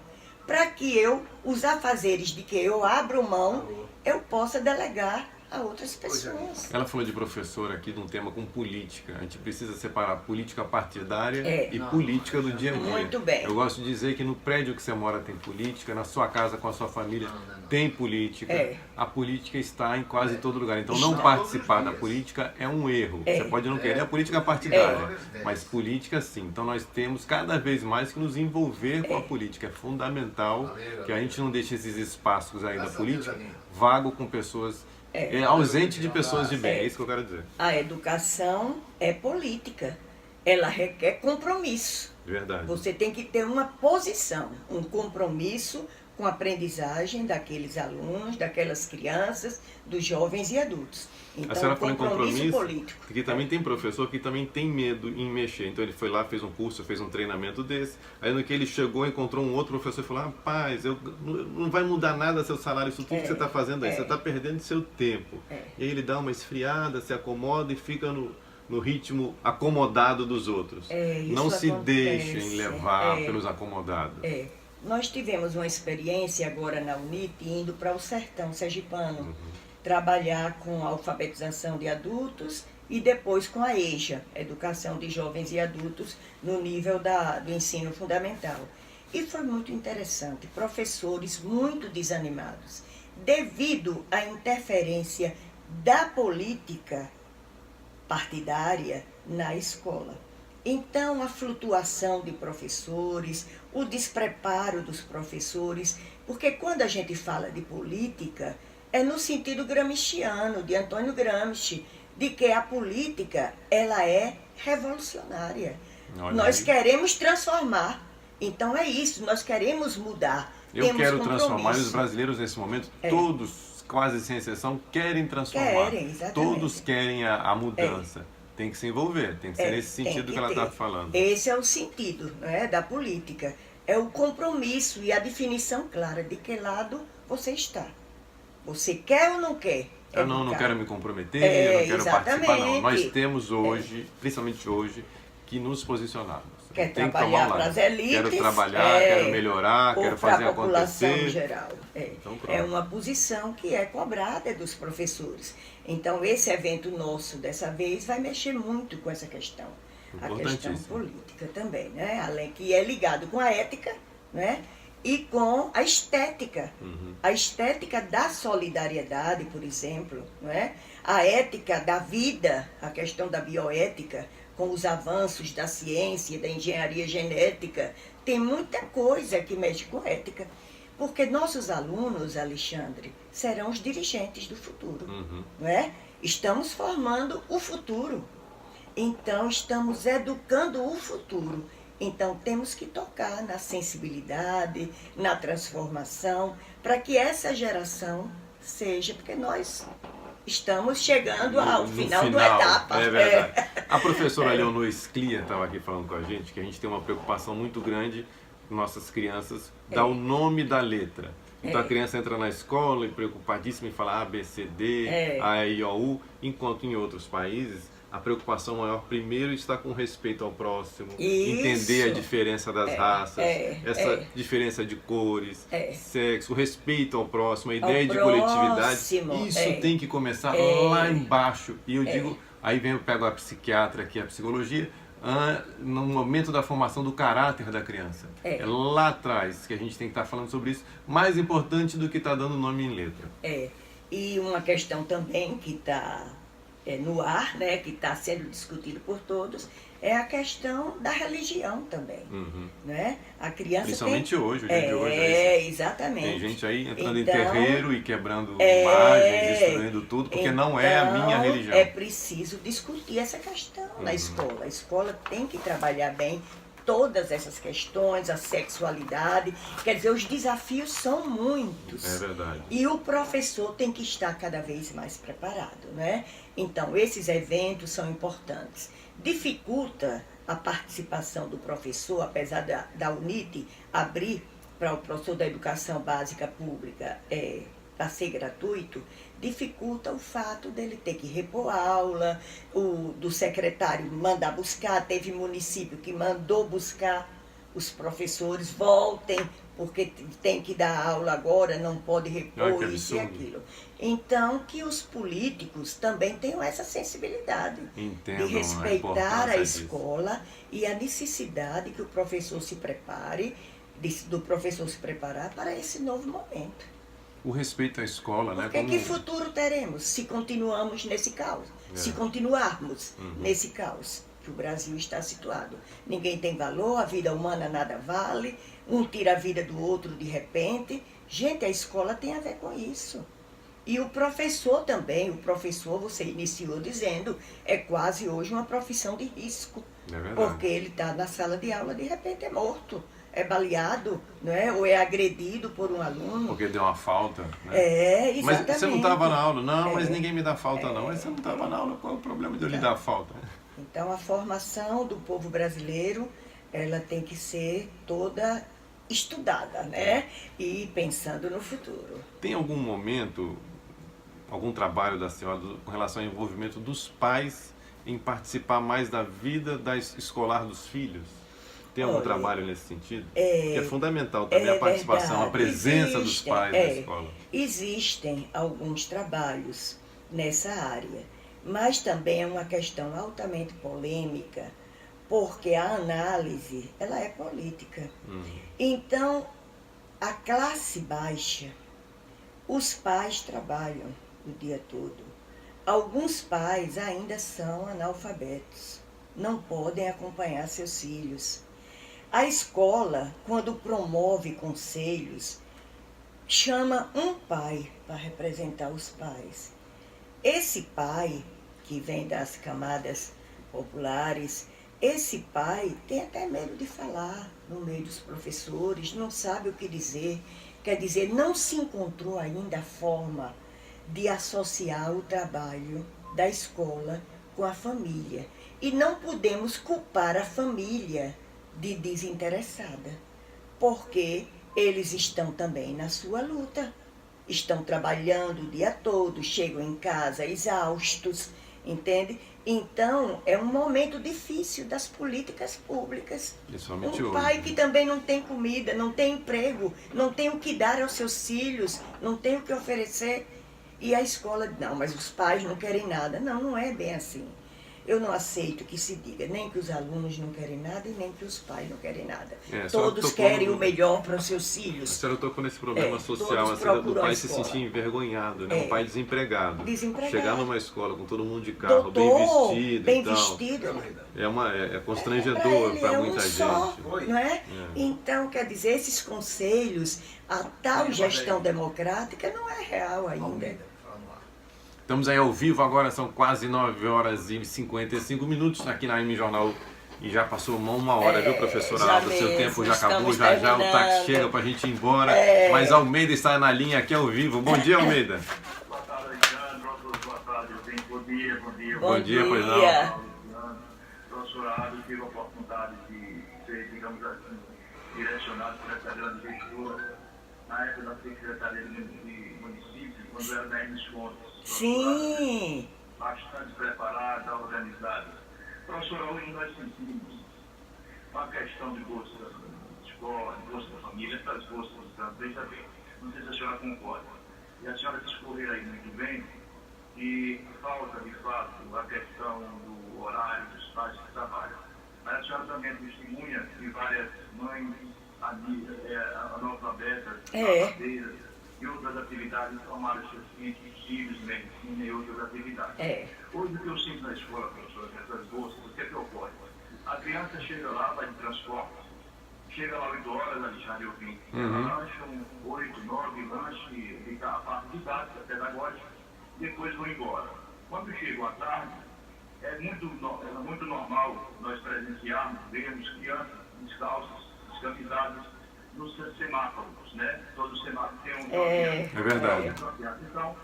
para que os afazeres de que eu abro mão, eu possa delegar a outras pessoas. Ela falou de professora aqui de um tema com política. A gente precisa separar política partidária e política do dia a dia. Muito bem. Eu gosto de dizer que no prédio que você mora tem política, na sua casa com a sua família tem política. A política está em quase todo lugar. Então não participar da política é um erro. Você pode não querer a política partidária, mas política sim. Então nós temos cada vez mais que nos envolver com a política. É fundamental que a gente não deixe esses espaços aí da política vago com pessoas é ausente de pessoas de bem, é isso que eu quero dizer. A educação é política, ela requer compromisso. Verdade. Você tem que ter uma posição, um compromisso com a aprendizagem daqueles alunos, daquelas crianças, dos jovens e adultos. Então, A senhora falou em compromisso, político. porque também tem professor que também tem medo em mexer. Então ele foi lá, fez um curso, fez um treinamento desse. Aí no que ele chegou, encontrou um outro professor e falou: rapaz, não vai mudar nada seu salário, isso tudo que você está fazendo aí, você está perdendo seu tempo. E aí ele dá uma esfriada, se acomoda e fica no ritmo acomodado dos outros. Não se deixem levar pelos acomodados. Nós tivemos uma experiência agora na UNIT, indo para o sertão sergipano, trabalhar com a alfabetização de adultos e depois com a EJA, Educação de Jovens e Adultos, no nível do ensino fundamental. E foi muito interessante, professores muito desanimados, devido à interferência da política partidária na escola. Então, a flutuação de professores, o despreparo dos professores, porque quando a gente fala de política, é no sentido gramsciano, de Antônio Gramsci, de que a política, ela é revolucionária. Nós queremos transformar. Então é isso, nós queremos mudar. Eu quero transformar, e os brasileiros nesse momento, todos, quase sem exceção, querem transformar. Querem, exatamente. Todos querem a mudança. Tem que se envolver, tem que ser nesse sentido que ela está falando. Esse é o sentido, né, da política. É o compromisso e a definição clara de que lado você está. Você quer ou não quer? Não quero me comprometer, eu não quero exatamente. participar, não. Nós temos hoje, principalmente hoje, que nos posicionarmos. Quer trabalhar para as elites. Quero trabalhar, quero melhorar, quero fazer acontecer. População geral. Então, é uma posição que é cobrada dos professores. Então, esse evento nosso, dessa vez, vai mexer muito com essa questão. A questão política também, né? Além que é ligado com a ética, né? E com a estética. A estética da solidariedade, por exemplo, não é? A ética da vida, a questão da bioética, com os avanços da ciência, da engenharia genética, tem muita coisa que mexe com ética. Porque nossos alunos, Alexandre, serão os dirigentes do futuro, não é? Estamos formando o futuro. Então, estamos educando o futuro. Então, temos que tocar na sensibilidade, na transformação, para que essa geração seja, porque nós estamos chegando ao final da etapa. É verdade. A professora Leonor Sclia estava aqui falando com a gente que a gente tem uma preocupação muito grande com nossas crianças, dar o nome da letra. Então a criança entra na escola e preocupadíssima em falar A, B, C, D, A, I, O, U, enquanto em outros países a preocupação maior primeiro está com respeito ao próximo, entender a diferença das raças, essa diferença de cores, sexo, o respeito ao próximo, a ideia de coletividade. Isso tem que começar lá embaixo. E eu digo, aí eu pego a psiquiatra aqui, a psicologia, no momento da formação do caráter da criança. É lá atrás que a gente tem que estar falando sobre isso, mais importante do que estar dando nome em letra. E uma questão também que está no ar, né, que está sendo discutido por todos, é a questão da religião também. Né? A criança principalmente hoje, o dia de hoje. Exatamente. Tem gente aí entrando em terreiro e quebrando imagens, destruindo tudo, porque não é a minha religião. É preciso discutir essa questão na escola. A escola tem que trabalhar bem todas essas questões, a sexualidade. Quer dizer, os desafios são muitos. É verdade. E o professor tem que estar cada vez mais preparado, né? Então, esses eventos são importantes. Dificulta a participação do professor, apesar da UNIT abrir para o professor da educação básica pública para ser gratuito, dificulta o fato dele ter que repor aula, do secretário mandar buscar. Teve município que mandou buscar os professores, voltem, porque tem que dar aula agora, não pode repor isso e aquilo. Então, que os políticos também tenham essa sensibilidade de respeitar a escola e a necessidade que o professor se prepare, do professor se preparar para esse novo momento. O respeito à escola, né? Porque que futuro teremos se continuamos nesse caos? Se continuarmos nesse caos que o Brasil está situado. Ninguém tem valor, a vida humana nada vale, um tira a vida do outro de repente. Gente, a escola tem a ver com isso. E o professor também, o professor, você iniciou dizendo, é quase hoje uma profissão de risco. É verdade. Porque ele está na sala de aula, de repente é morto, é baleado, não é? Ou é agredido por um aluno. Porque deu uma falta. Né? É, exatamente. Mas você não estava na aula. Não, mas ninguém me dá falta não. Mas você não estava na aula, qual é o problema de eu lhe dar falta? Então a formação do povo brasileiro, ela tem que ser toda estudada, né? E pensando no futuro. Tem algum momento, algum trabalho da senhora com relação ao envolvimento dos pais em participar mais da vida escolar dos filhos? Tem algum trabalho nesse sentido? Que é fundamental também a participação, verdade. a presença dos pais na escola. Existem alguns trabalhos nessa área, mas também é uma questão altamente polêmica, porque a análise, ela é política. Então, a classe baixa, os pais trabalham o dia todo. Alguns pais ainda são analfabetos, não podem acompanhar seus filhos. A escola, quando promove conselhos, chama um pai para representar os pais. Esse pai, que vem das camadas populares, esse pai tem até medo de falar no meio dos professores, não sabe o que dizer. Quer dizer, não se encontrou ainda a forma de associar o trabalho da escola com a família. E não podemos culpar a família de desinteressada, porque eles estão também na sua luta, estão trabalhando o dia todo, chegam em casa exaustos, entende? Então, é um momento difícil das políticas públicas. Principalmente um hoje. pai que também não tem comida, não tem emprego, não tem o que dar aos seus filhos, não tem o que oferecer. E a escola, não, mas os pais não querem nada. Não, não é bem assim. Eu não aceito que se diga nem que os alunos não querem nada e nem que os pais não querem nada. Todos querem o melhor para os seus filhos. A senhora tocou nesse problema social, assim, do pai se sentir envergonhado, né? Um pai desempregado. Chegar numa escola com todo mundo de carro, bem vestido. É constrangedor para muita gente. Não é? Então, quer dizer, esses conselhos, a tal gestão democrática não é real ainda. Estamos aí ao vivo agora, são quase 9 horas e 55 minutos aqui na AM Jornal e já passou uma hora, viu, professora Alda? Seu tempo já acabou, já o táxi chega pra gente ir embora. Mas Almeida está na linha aqui ao vivo. Bom dia, Almeida. Boa tarde, Alexandre. Boa tarde, bom dia. Bom dia, pois não. Professora Alda, tive a oportunidade de ser, digamos assim, direcionado por essa grande gestora na época da Secretaria de Município, quando era da Hermes Fontes. Sim. Bastante preparada, organizada. Professora, hoje nós sentimos uma questão de bolsa de escola, de bolsa da família, essas bolsas também, veja bem, não sei se a senhora concorda. E a senhora discorreu aí muito bem que falta, de fato, a questão do horário dos pais que trabalham. Mas a senhora também testemunha de várias mães analfabetas, papadeiras, e outras atividades tomaram seus filhos, medicina e outras atividades. Hoje o que eu sinto na escola, professor, nessas bolsas, o que é que ocorre? A criança chega lá, vai de transporte, chega lá 8 horas, Alexandre, eu vim, lancham 8, 9, lanche, a parte didática, pedagógica, depois vão embora. Quando chegam à tarde, é muito normal nós presenciarmos, vermos crianças descalças, descamisadas, nos semáforos, né? Todo semáforo tem um... É verdade. Então,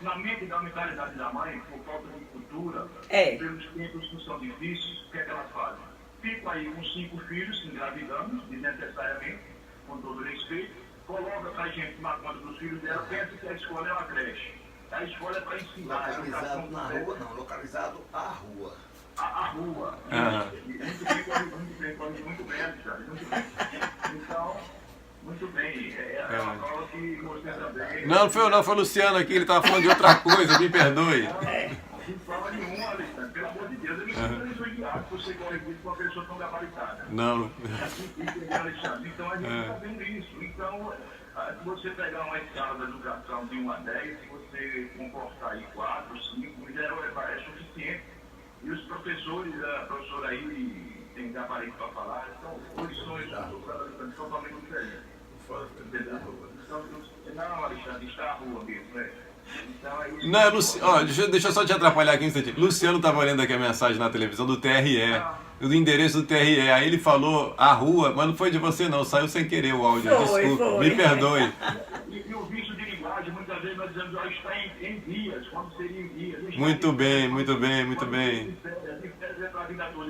na mente da mentalidade da mãe, por falta de cultura, pelos tempos que são difíceis, o que é que elas fazem? Ficam aí com 5 filhos, engravidando, desnecessariamente, com todo respeito, coloca a gente na conta dos filhos dela, pensa que a escola é uma creche. A escola é para ensinar. Localizado na rua, não, localizado à rua. A rua. Muito bem, Alexandre. Então, muito bem. É uma prova que você também... Não foi o Luciano aqui, ele estava falando de outra coisa, me perdoe. Não fala nenhuma, Alexandre. Pelo amor de Deus, eu me sinto lisonjeado por você corrigir com uma pessoa tão gabaritada. Não. Alexandre, então a gente está vendo isso. Então, se você pegar uma escala da educação de 1 a 10, se você comportar aí 4, 5, é suficiente. E os professores, a professora aí tem gabarito para falar, são condições totalmente diferentes. Não, Alexandre, está à rua mesmo, né? Então, é isso. Não, deixa eu só te atrapalhar aqui um instantinho. Luciano estava olhando aqui a mensagem na televisão do TRE, do endereço do TRE. Aí ele falou a rua, mas não foi de você não, saiu sem querer o áudio. Desculpa, me perdoe. E o vício de linguagem, muitas vezes nós dizemos, está em vias, quando seria em vias. Muito bem, muito bem, muito bem.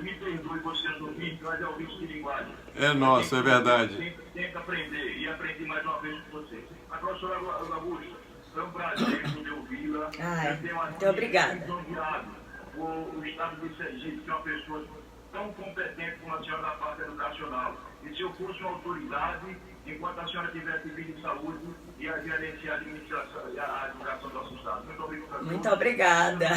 Me perdoe você no vídeo, mas é o vício de linguagem. É nosso, é verdade. Tenta aprender, e aprendi mais uma vez com você. A professora Augusta, foi um prazer poder ouvi-la. Muito obrigada. O estado de Sergipe, que é uma pessoa tão competente como a senhora na parte educacional. E se eu fosse uma autoridade, enquanto a senhora tivesse vida de saúde, ia gerenciar a administração e a educação do nosso estado. Muito obrigado. Muito obrigada.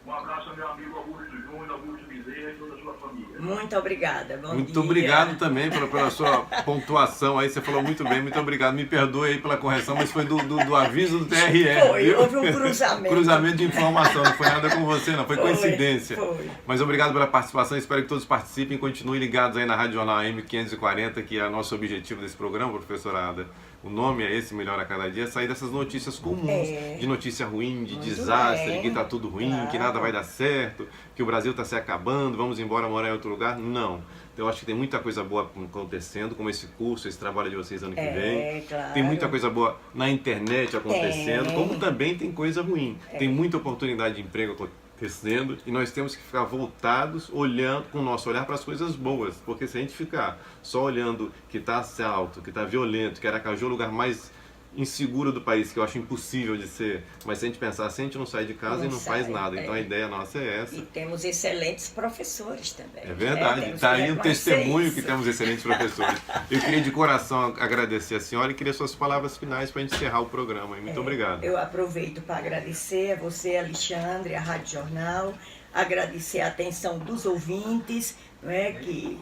Um abraço ao meu amigo Augusto Júnior, Augusto Bezerra e toda a sua família. Muito obrigada. Bom muito dia. Obrigado também pela sua pontuação aí, você falou muito bem, muito obrigado. Me perdoe aí pela correção, mas foi do aviso do TRE. Foi, houve um cruzamento. Cruzamento de informação, não foi nada com você, não, foi coincidência. Foi. Mas obrigado pela participação, espero que todos participem, continuem ligados aí na Rádio Jornal AM 540, que é o nosso objetivo desse programa, professora Ada. O nome é esse, Melhor a Cada Dia, sair dessas notícias comuns, de notícia ruim, de desastre, que tá tudo ruim, que nada vai dar certo, que o Brasil está se acabando, vamos embora morar em outro lugar. Não. Então, eu acho que tem muita coisa boa acontecendo, como esse curso, esse trabalho de vocês ano que vem. Claro. Tem muita coisa boa na internet acontecendo, como também tem coisa ruim. Tem muita oportunidade de emprego acontecendo e nós temos que ficar voltados, olhando com o nosso olhar para as coisas boas, porque se a gente ficar só olhando que está assalto, que está violento, que Aracaju é o lugar mais inseguro do país, que eu acho impossível de ser, mas se a gente pensar assim, a gente não sai de casa e não faz nada. Então a ideia nossa é essa. E temos excelentes professores também. É verdade, está aí um testemunho que temos excelentes professores. Eu queria de coração agradecer a senhora e queria suas palavras finais para a gente encerrar o programa. Muito obrigado. Eu aproveito para agradecer a você, Alexandre, a Rádio Jornal, agradecer a atenção dos ouvintes, não é, que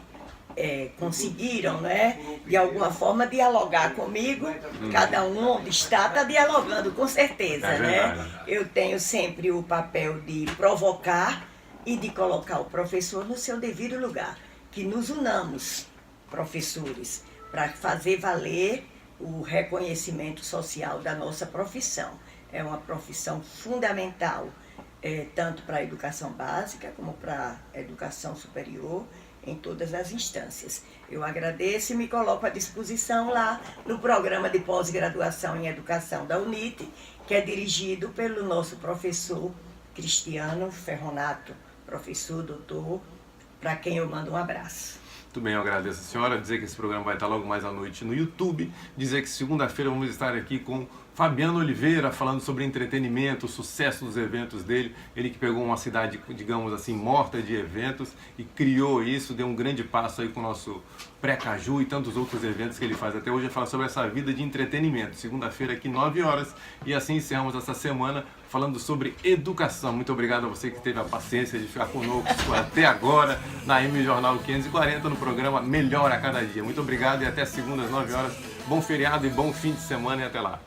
conseguiram, né, de alguma forma dialogar comigo. Cada um onde está dialogando, com certeza, né? Eu tenho sempre o papel de provocar e de colocar o professor no seu devido lugar. Que nos unamos, professores, para fazer valer o reconhecimento social da nossa profissão. É uma profissão fundamental, tanto para a educação básica como para a educação superior, em todas as instâncias. Eu agradeço e me coloco à disposição lá no programa de pós-graduação em educação da UNIT, que é dirigido pelo nosso professor Cristiano Ferronato, professor, doutor, para quem eu mando um abraço. Muito bem, eu agradeço a senhora, dizer que esse programa vai estar logo mais à noite no YouTube, dizer que segunda-feira vamos estar aqui com Fabiano Oliveira, falando sobre entretenimento, o sucesso dos eventos dele. Ele que pegou uma cidade, digamos assim, morta de eventos e criou isso, deu um grande passo aí com o nosso Pré-Caju e tantos outros eventos que ele faz até hoje. Ele fala sobre essa vida de entretenimento. Segunda-feira aqui, 9 horas. E assim encerramos essa semana falando sobre educação. Muito obrigado a você que teve a paciência de ficar conosco até agora na AM Jornal 540, no programa Melhor a Cada Dia. Muito obrigado e até segunda às 9 horas. Bom feriado e bom fim de semana e até lá.